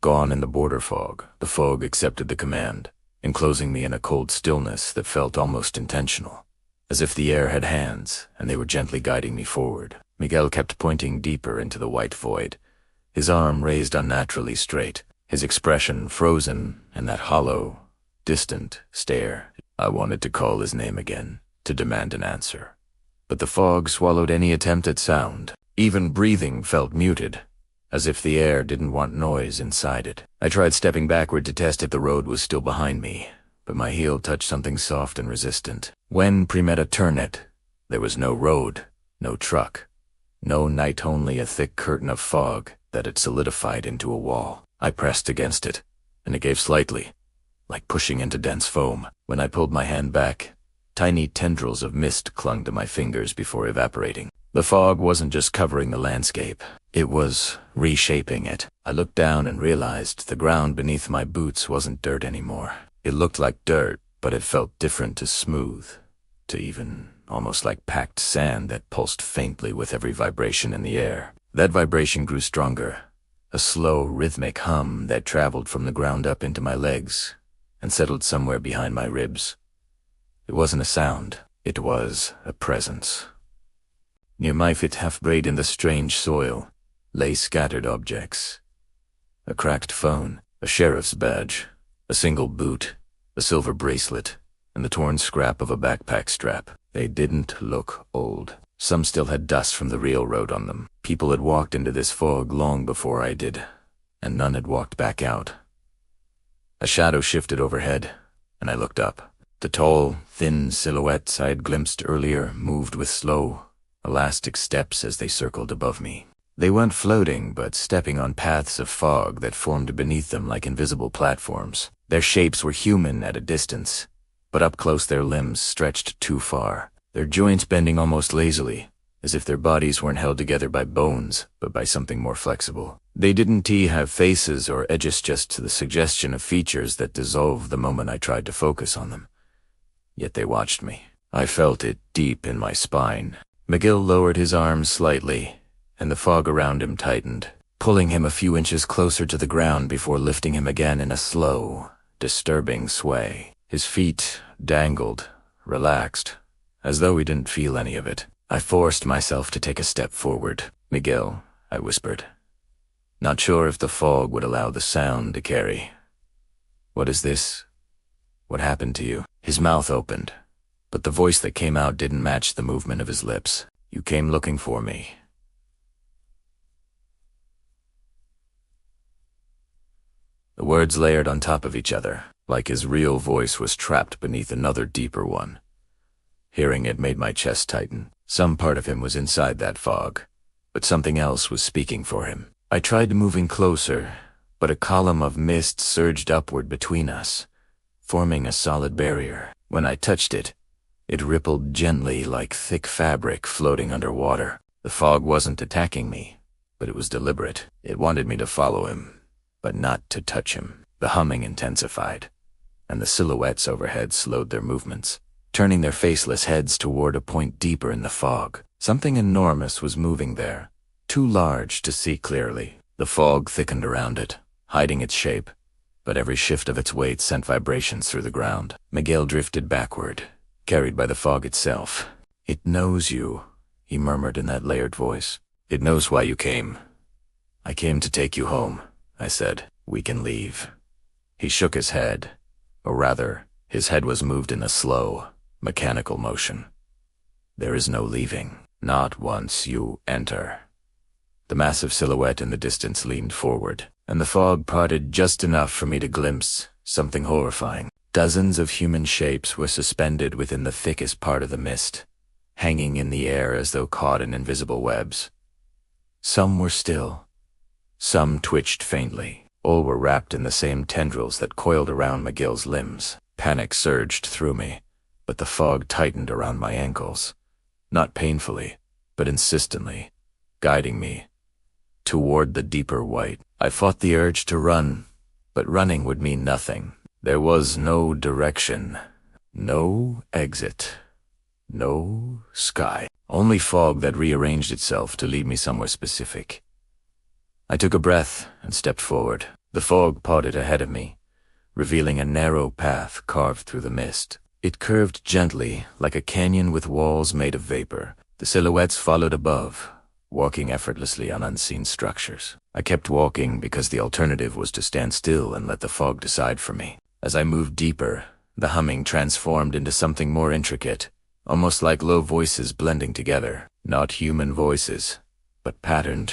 Gone in the border fog, the fog accepted the command, enclosing me in a cold stillness that felt almost intentional, as if the air had hands and they were gently guiding me forward. Miguel kept pointing deeper into the white void, his arm raised unnaturally straight, his expression frozen in that hollow, distant stare. I wanted to call his name again, to demand an answer. But the fog swallowed any attempt at sound. Even breathing felt muted, as if the air didn't want noise inside it. I tried stepping backward to test if the road was still behind me, but my heel touched something soft and resistant. When Primeta turned it, there was no road, no truck, no night, only a thick curtain of fog that had solidified into a wall. I pressed against it, and it gave slightly, like pushing into dense foam. When I pulled my hand back, tiny tendrils of mist clung to my fingers before evaporating. The fog wasn't just covering the landscape, it was reshaping it. I looked down and realized the ground beneath my boots wasn't dirt anymore. It looked like dirt, but it felt different, to smooth, to even almost like packed sand that pulsed faintly with every vibration in the air. That vibration grew stronger, a slow, rhythmic hum that traveled from the ground up into my legs and settled somewhere behind my ribs. It wasn't a sound, it was a presence. Near my feet, half buried in the strange soil, lay scattered objects. A cracked phone, a sheriff's badge, a single boot, a silver bracelet, and the torn scrap of a backpack strap. They didn't look old. Some still had dust from the railroad on them. People had walked into this fog long before I did, and none had walked back out. A shadow shifted overhead, and I looked up. The tall, thin silhouettes I had glimpsed earlier moved with slow, elastic steps as they circled above me. They weren't floating, but stepping on paths of fog that formed beneath them like invisible platforms. Their shapes were human at a distance, but up close their limbs stretched too far, their joints bending almost lazily, as if their bodies weren't held together by bones, but by something more flexible. They didn't have faces or edges, just the suggestion of features that dissolved the moment I tried to focus on them. Yet they watched me. I felt it deep in my spine. Miguel lowered his arms slightly, and the fog around him tightened, pulling him a few inches closer to the ground before lifting him again in a slow, disturbing sway. His feet dangled, relaxed, as though he didn't feel any of it. I forced myself to take a step forward. "Miguel," I whispered, not sure if the fog would allow the sound to carry. "What is this? What happened to you?" His mouth opened, but the voice that came out didn't match the movement of his lips. "You came looking for me." The words layered on top of each other, like his real voice was trapped beneath another deeper one. Hearing it made my chest tighten. Some part of him was inside that fog, but something else was speaking for him. I tried moving closer, but a column of mist surged upward between us, forming a solid barrier. When I touched it, it rippled gently like thick fabric floating underwater. The fog wasn't attacking me, but it was deliberate. It wanted me to follow him, but not to touch him. The humming intensified, and the silhouettes overhead slowed their movements, turning their faceless heads toward a point deeper in the fog. Something enormous was moving there, too large to see clearly. The fog thickened around it, hiding its shape, but every shift of its weight sent vibrations through the ground. Miguel drifted backward, carried by the fog itself. "It knows you," he murmured in that layered voice. "It knows why you came." "I came to take you home," I said. "We can leave." He shook his head, or rather, his head was moved in a slow, mechanical motion. "There is no leaving, not once you enter." The massive silhouette in the distance leaned forward, and the fog parted just enough for me to glimpse something horrifying. Dozens of human shapes were suspended within the thickest part of the mist, hanging in the air as though caught in invisible webs. Some were still, some twitched faintly. All were wrapped in the same tendrils that coiled around Miguel's limbs. Panic surged through me, but the fog tightened around my ankles, not painfully, but insistently, guiding me toward the deeper white. I fought the urge to run, but running would mean nothing. There was no direction, no exit, no sky, only fog that rearranged itself to lead me somewhere specific. I took a breath and stepped forward. The fog parted ahead of me, revealing a narrow path carved through the mist. It curved gently, like a canyon with walls made of vapor. The silhouettes followed above, walking effortlessly on unseen structures. I kept walking because the alternative was to stand still and let the fog decide for me. As I moved deeper, the humming transformed into something more intricate, almost like low voices blending together. Not human voices, but patterned,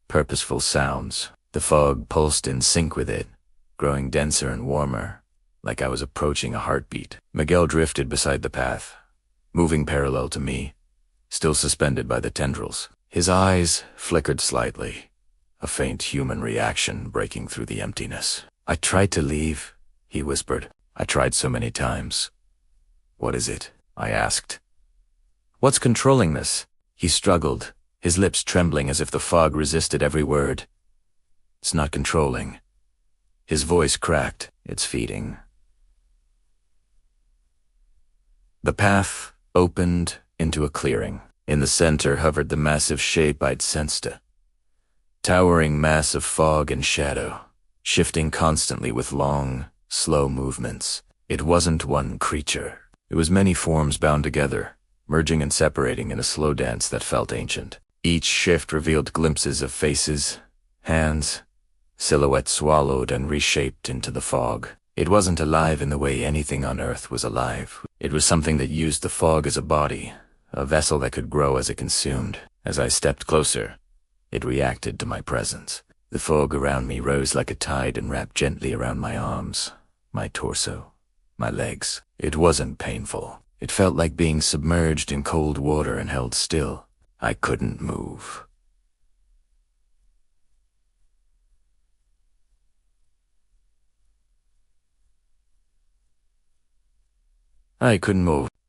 purposeful sounds. The fog pulsed in sync with it, growing denser and warmer, like I was approaching a heartbeat. Miguel drifted beside the path, moving parallel to me, still suspended by the tendrils. His eyes flickered slightly, a faint human reaction breaking through the emptiness. "I tried to leave," he whispered. "I tried so many times." "What is it?" I asked. "What's controlling this?" He struggled, his lips trembling as if the fog resisted every word. "It's not controlling." His voice cracked. "It's feeding." The path opened into a clearing. In the center hovered the massive shape I'd sensed. A towering mass of fog and shadow, shifting constantly with long, slow movements. It wasn't one creature. It was many forms bound together, merging and separating in a slow dance that felt ancient. Each shift revealed glimpses of faces, hands, silhouettes swallowed and reshaped into the fog. It wasn't alive in the way anything on Earth was alive. It was something that used the fog as a body, a vessel that could grow as it consumed. As I stepped closer, it reacted to my presence. The fog around me rose like a tide and wrapped gently around my arms, my torso, my legs. It wasn't painful. It felt like being submerged in cold water and held still. I couldn't move.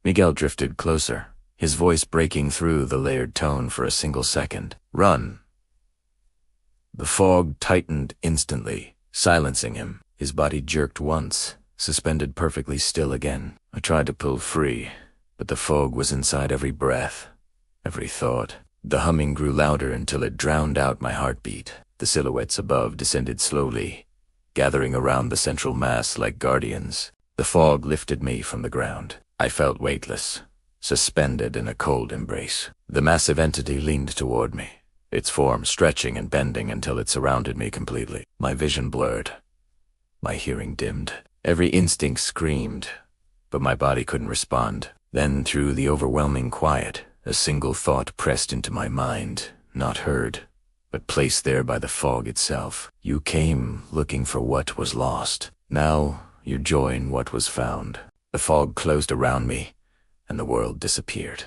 Miguel drifted closer, his voice breaking through the layered tone for a single second. "Run." The fog tightened instantly, silencing him. His body jerked once, suspended perfectly still again. I tried to pull free, but the fog was inside every breath, every thought. The humming grew louder until it drowned out my heartbeat. The silhouettes above descended slowly, gathering around the central mass like guardians. The fog lifted me from the ground. I felt weightless, suspended in a cold embrace. The massive entity leaned toward me, its form stretching and bending until it surrounded me completely. My vision blurred, my hearing dimmed. Every instinct screamed, but my body couldn't respond. Then, through the overwhelming quiet, a single thought pressed into my mind, not heard, but placed there by the fog itself. You came looking for what was lost. Now you join what was found. The fog closed around me, and the world disappeared.